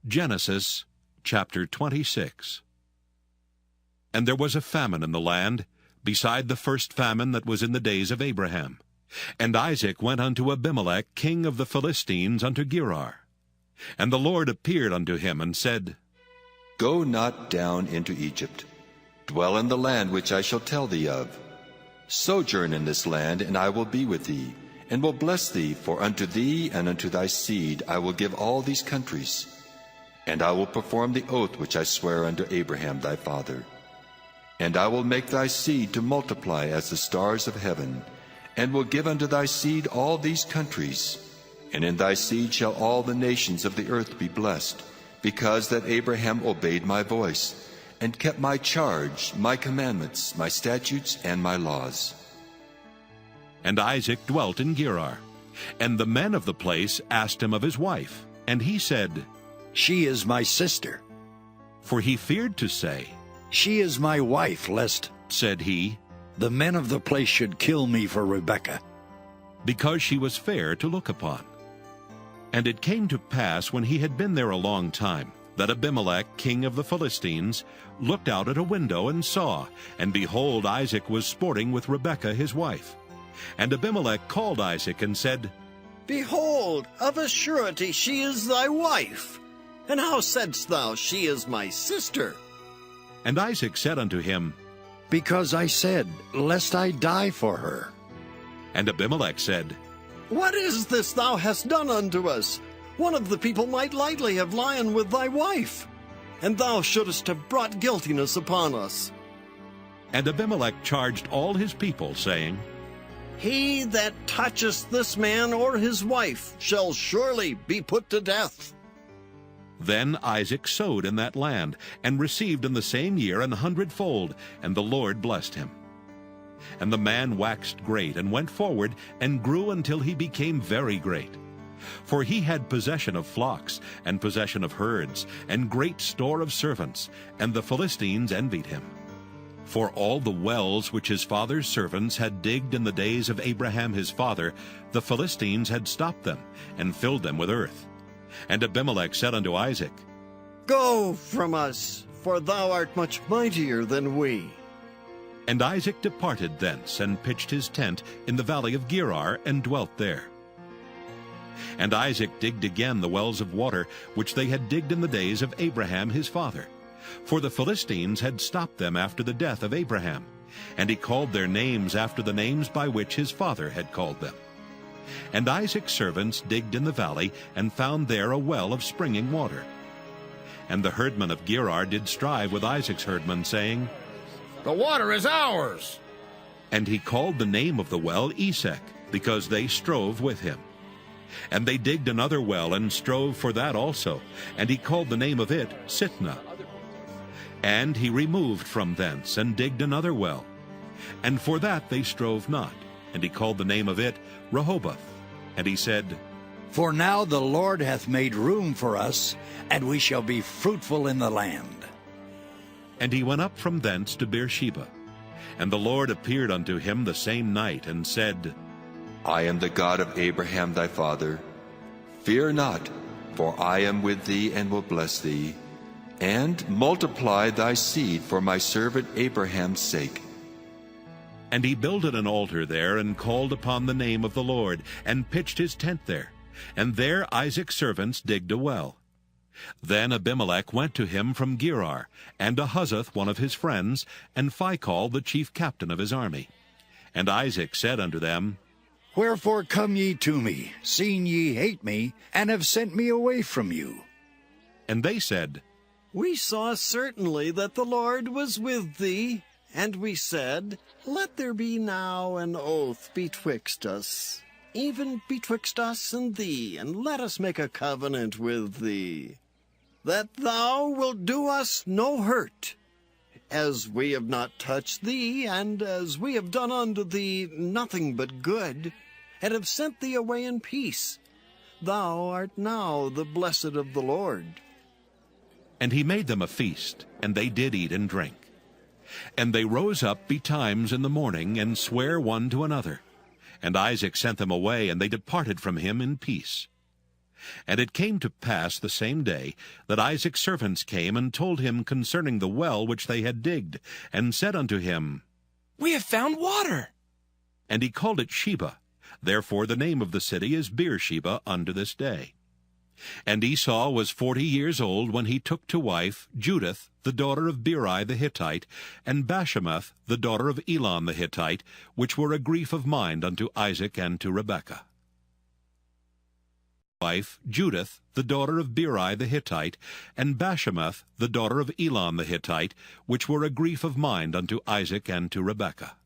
Genesis chapter 26. And there was a famine in the land, beside the first famine that was in the days of Abraham. And Isaac went unto Abimelech king of the Philistines unto Gerar. And the Lord appeared unto him, and said, Go not down into Egypt. Dwell in the land which I shall tell thee of. Sojourn in this land, and I will be with thee, and will bless thee, for unto thee and unto thy seed I will give all these countries. And I will perform the oath which I sware unto Abraham thy father. And I will make thy seed to multiply as the stars of heaven, and will give unto thy seed all these countries. And in thy seed shall all the nations of the earth be blessed, because that Abraham obeyed my voice, and kept my charge, my commandments, my statutes, and my laws. And Isaac dwelt in Gerar. And the men of the place asked him of his wife. And he said, She is my sister. For he feared to say, She is my wife, lest, said he, the men of the place should kill me for Rebekah. because she was fair to look upon. And it came to pass, when he had been there a long time, that Abimelech king of the Philistines looked out at a window and saw, and behold, Isaac was sporting with Rebekah his wife. And Abimelech called Isaac and said, Behold, of a surety she is thy wife. And how saidst thou, She is my sister? And Isaac said unto him, Because I said, lest I die for her. And Abimelech said, What is this thou hast done unto us? One of the people might lightly have lion with thy wife, and thou shouldest have brought guiltiness upon us. And Abimelech charged all his people, saying, He that toucheth this man or his wife shall surely be put to death. Then Isaac sowed in that land, and received in the same year 100-fold, and the Lord blessed him. And the man waxed great, and went forward, and grew until he became very great. For he had possession of flocks, and possession of herds, and great store of servants, and the Philistines envied him. For all the wells which his father's servants had digged in the days of Abraham his father, the Philistines had stopped them, and filled them with earth. And Abimelech said unto Isaac, Go from us, for thou art much mightier than we. And Isaac departed thence, and pitched his tent in the valley of Gerar, and dwelt there. And Isaac digged again the wells of water, which they had digged in the days of Abraham his father. For the Philistines had stopped them after the death of Abraham, and he called their names after the names by which his father had called them. And Isaac's servants digged in the valley, and found there a well of springing water. And the herdmen of Gerar did strive with Isaac's herdmen, saying, The water is ours. And he called the name of the well Esek, because they strove with him. And they digged another well, and strove for that also, and he called the name of it Sitnah. And he removed from thence, and digged another well, and for that they strove not, and he called the name of it Rehoboth. And he said, For now the Lord hath made room for us, and we shall be fruitful in the land. And he went up from thence to Beersheba. And the Lord appeared unto him the same night, and said, I am the God of Abraham thy father. Fear not, for I am with thee, and will bless thee, and multiply thy seed for my servant Abraham's sake. And he builded an altar there, and called upon the name of the Lord, and pitched his tent there. And there Isaac's servants digged a well. Then Abimelech went to him from Gerar, and Ahuzzath one of his friends, and Phicol the chief captain of his army. And Isaac said unto them, Wherefore come ye to me, seeing ye hate me, and have sent me away from you? And they said, We saw certainly that the Lord was with thee, and we said, Let there be now an oath betwixt us, even betwixt us and thee, and let us make a covenant with thee, that thou wilt do us no hurt, as we have not touched thee, and as we have done unto thee nothing but good, and have sent thee away in peace. Thou art now the blessed of the Lord. And he made them a feast, and they did eat and drink. And they rose up betimes in the morning, and sware one to another. And Isaac sent them away, and they departed from him in peace. And it came to pass the same day that Isaac's servants came and told him concerning the well which they had digged, and said unto him, We have found water. And he called it Sheba. Therefore the name of the city is Beersheba unto this day. And Esau was 40 years old when he took to wife Judith, the daughter of Beri the Hittite, and Bashemath, the daughter of Elon the Hittite, which were a grief of mind unto Isaac and to Rebekah. Wife Judith, the daughter of Beri the Hittite, and Bashemath, the daughter of Elon the Hittite, which were a grief of mind unto Isaac and to Rebekah.